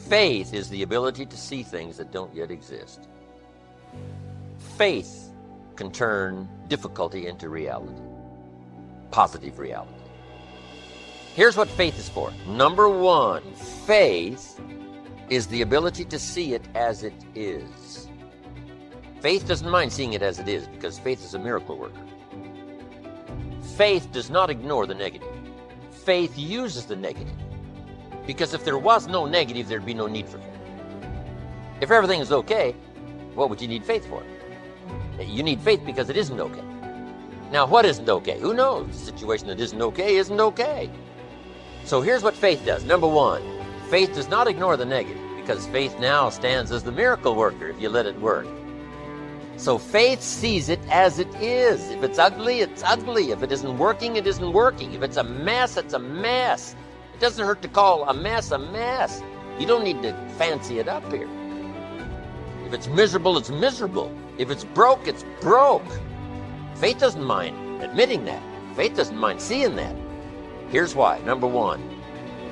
Faith is the ability to see things that don't yet exist. Faith can turn difficulty into reality, positive reality. Here's what faith is for. Number one, faith is the ability to see it as it is. Faith doesn't mind seeing it as it is because faith is a miracle worker. Faith does not ignore the negative. Faith uses the negative. Because if there was no negative, there'd be no need for faith. If everything is okay, what would you need faith for? You need faith because it isn't okay. Now, what isn't okay? Who knows? The situation that isn't okay. So here's what faith does. Number one, faith does not ignore the negative because faith now stands as the miracle worker if you let it work. So faith sees it as it is. If it's ugly, it's ugly. If it isn't working, it isn't working. If it's a mess, it's a mess. It doesn't hurt to call a mess a mess. You don't need to fancy it up here. If it's miserable, it's miserable. If it's broke, it's broke. Faith doesn't mind admitting that. Faith doesn't mind seeing that. Here's why. Number one,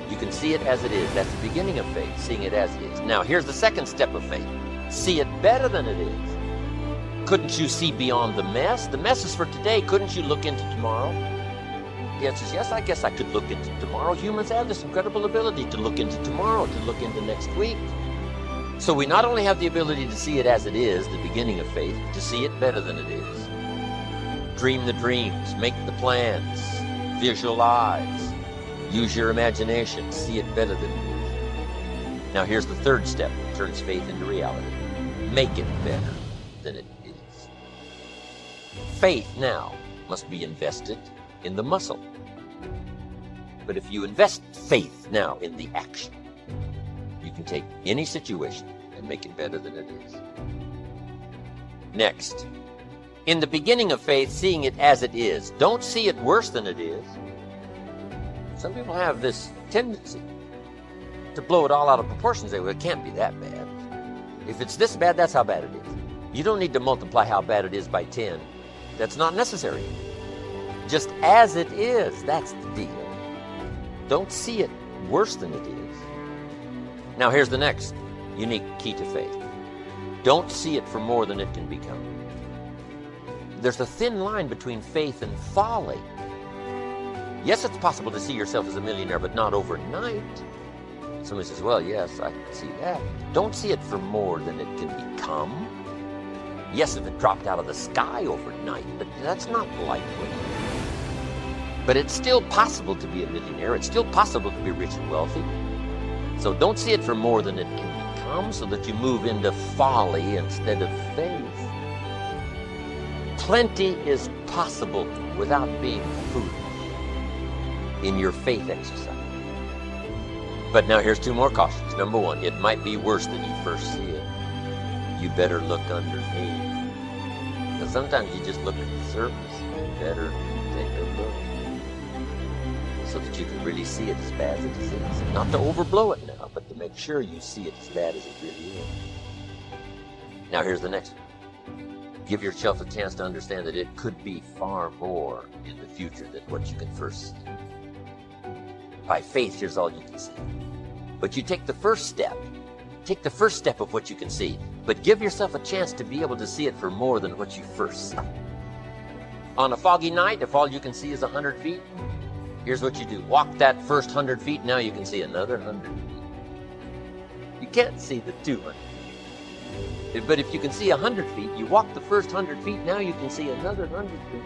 you can see it as it is. That's the beginning of faith, seeing it as it is. Now, here's the second step of faith. See it better than it is. Couldn't you see beyond the mess? The mess is for today. Couldn't you look into tomorrow? The answer is yes, I guess I could look into tomorrow. Humans have this incredible ability to look into tomorrow, to look into next week. So we not only have the ability to see it as it is, the beginning of faith, to see it better than it is. Dream the dreams, make the plans, visualize, use your imagination, see it better than it is. Now here's the third step that turns faith into reality. Make it better than it is. Faith now must be invested in the muscle. But if you invest faith now in the action, you can take any situation and make it better than it is. Next, in the beginning of faith, seeing it as it is. Don't see it worse than it is. Some people have this tendency to blow it all out of proportion and say, well, it can't be that bad. If it's this bad, that's how bad it is. You don't need to multiply how bad it is by 10. That's not necessary. Just as it is, that's the deal. Don't see it worse than it is. Now here's the next unique key to faith. Don't see it for more than it can become. There's a thin line between faith and folly. Yes, it's possible to see yourself as a millionaire, but not overnight. Somebody says, well, yes, I can see that. Don't see it for more than it can become. Yes, if it dropped out of the sky overnight, but that's not likely. But it's still possible to be a millionaire. It's still possible to be rich and wealthy. So don't see it for more than it can become so that you move into folly instead of faith. Plenty is possible without being foolish in your faith exercise. But now here's two more cautions. Number one, it might be worse than you first see it. You better look underneath. Because sometimes you just look at the surface. You better take a look so that you can really see it as bad as it is. Not to overblow it now, but to make sure you see it as bad as it really is. Now here's the next one. Give yourself a chance to understand that it could be far more in the future than what you can first see. By faith, here's all you can see. But you take the first step. Take the first step of what you can see. But give yourself a chance to be able to see it for more than what you first see. On a foggy night, if all you can see is 100 feet, here's what you do. Walk that first 100 feet, now you can see another 100 feet. You can't see the 200 feet. But if you can see 100 feet, you walk the first 100 feet, now you can see another 100 feet.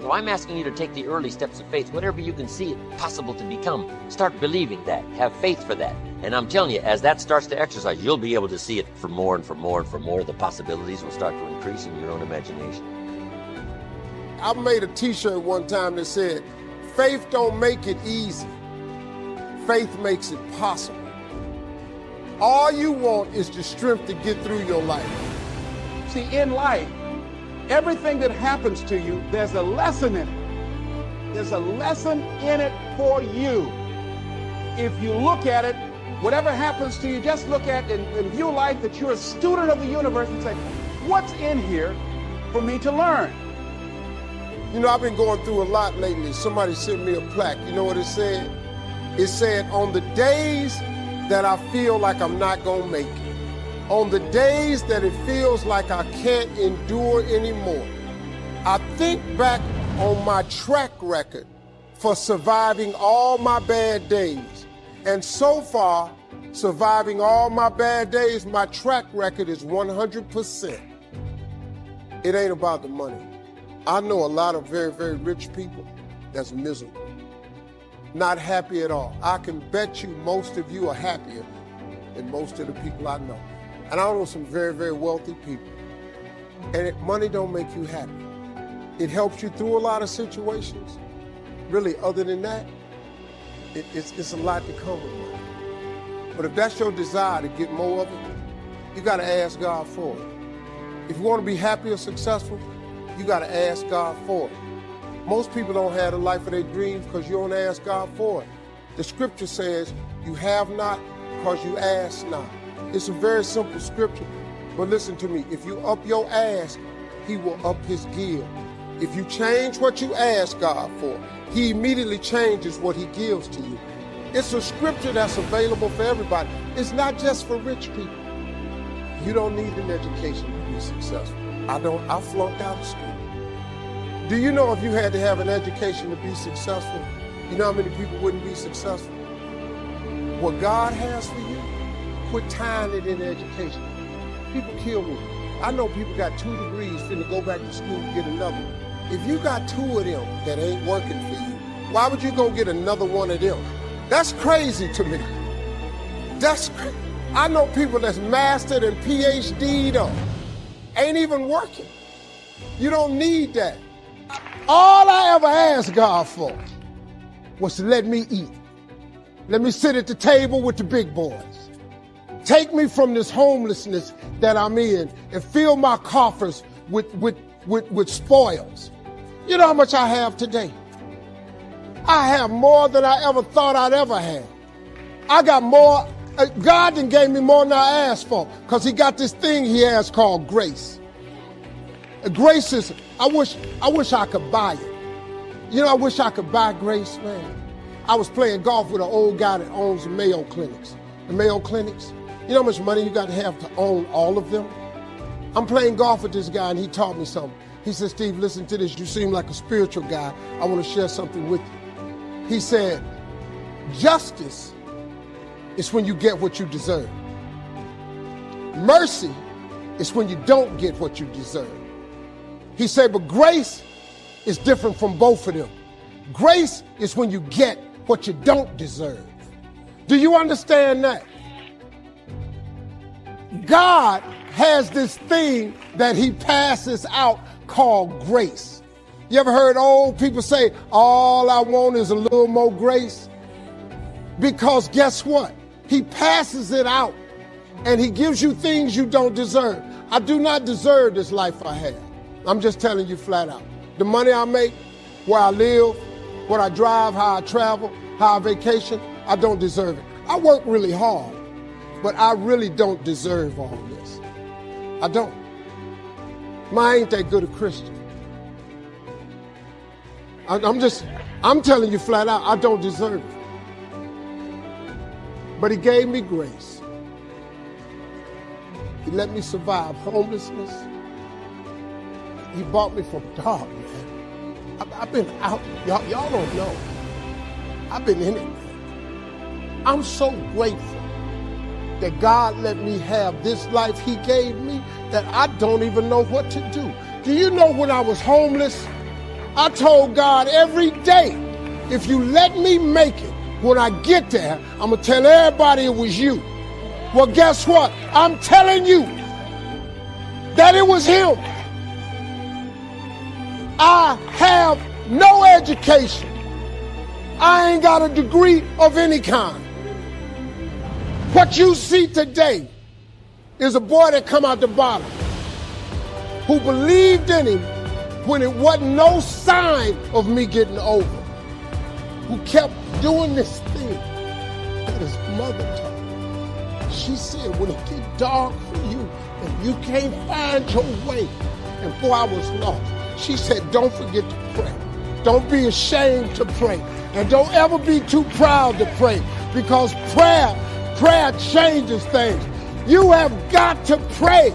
So I'm asking you to take the early steps of faith. Whatever you can see it possible to become, start believing that. Have faith for that. And I'm telling you, as that starts to exercise, you'll be able to see it for more and for more and for more. The possibilities will start to increase in your own imagination. I made a t-shirt one time that said, faith don't make it easy. Faith makes it possible. All you want is the strength to get through your life. See, in life, everything that happens to you, there's a lesson in it. There's a lesson in it for you. If you look at it, whatever happens to you, just look at it and view life that you're a student of the universe and say, what's in here for me to learn? You know, I've been going through a lot lately. Somebody sent me a plaque. You know what it said? It said, on the days that I feel like I'm not gonna make it, on the days that it feels like I can't endure anymore, I think back on my track record for surviving all my bad days. And so far, surviving all my bad days, my track record is 100%. It ain't about the money. I know a lot of very, very rich people that's miserable, not happy at all. I can bet you most of you are happier than most of the people I know. And I know some very, very wealthy people. And money don't make you happy. It helps you through a lot of situations. Really, other than that, it's a lot to come with money. But if that's your desire to get more of it, you got to ask God for it. If you want to be happy or successful, you got to ask God for it. Most people don't have the life of their dreams because you don't ask God for it. The scripture says, you have not because you ask not. It's a very simple scripture, but listen to me. If you up your ask, he will up his give. If you change what you ask God for, he immediately changes what he gives to you. It's a scripture that's available for everybody. It's not just for rich people. You don't need an education to be successful. I flunked out of school. Do you know if you had to have an education to be successful, you know how many people wouldn't be successful? What God has for you, quit tying it in education. People kill me. I know people got 2 degrees finna go back to school and get another one. If you got 2 of them that ain't working for you, why would you go get another one of them? That's crazy to me. That's crazy. I know people that's mastered and PhD'd up, ain't even working. You don't need that. All I ever asked God for was to let me eat. Let me sit at the table with the big boys. Take me from this homelessness that I'm in and fill my coffers with spoils. You know how much I have today? I have more than I ever thought I'd ever have. I got more. God done gave me more than I asked for because he got this thing he has called grace. Grace is, I wish I could buy it. You know, I wish I could buy grace, man. I was playing golf with an old guy that owns the Mayo Clinics. The Mayo Clinics, you know how much money you got to have to own all of them? I'm playing golf with this guy and he taught me something. He said, Steve, listen to this. You seem like a spiritual guy. I want to share something with you. He said, justice is when you get what you deserve. Mercy is when you don't get what you deserve. He said, but grace is different from both of them. Grace is when you get what you don't deserve. Do you understand that? God has this thing that he passes out called grace. You ever heard old people say, all I want is a little more grace? Because guess what? He passes it out and he gives you things you don't deserve. I do not deserve this life I have. I'm just telling you flat out. The money I make, where I live, what I drive, how I travel, how I vacation, I don't deserve it. I work really hard, but I really don't deserve all this. I don't. I ain't that good a Christian. I'm telling you flat out, I don't deserve it. But he gave me grace. He let me survive homelessness. He brought me from dark, man. I've been out. Y'all don't know. I've been in it, man. I'm so grateful that God let me have this life he gave me that I don't even know what to do. Do you know when I was homeless, I told God every day, if you let me make it, when I get there, I'm going to tell everybody it was you. Well, guess what? I'm telling you that it was him. I have no education. I ain't got a degree of any kind. What you see today is a boy that come out the bottom who believed in him when it wasn't no sign of me getting over, who kept doing this thing that his mother taught him. She said, when it get dark for you and you can't find your way, and boy, I was lost. She said, don't forget to pray. Don't be ashamed to pray. And don't ever be too proud to pray, because prayer Prayer changes things. You have got to pray.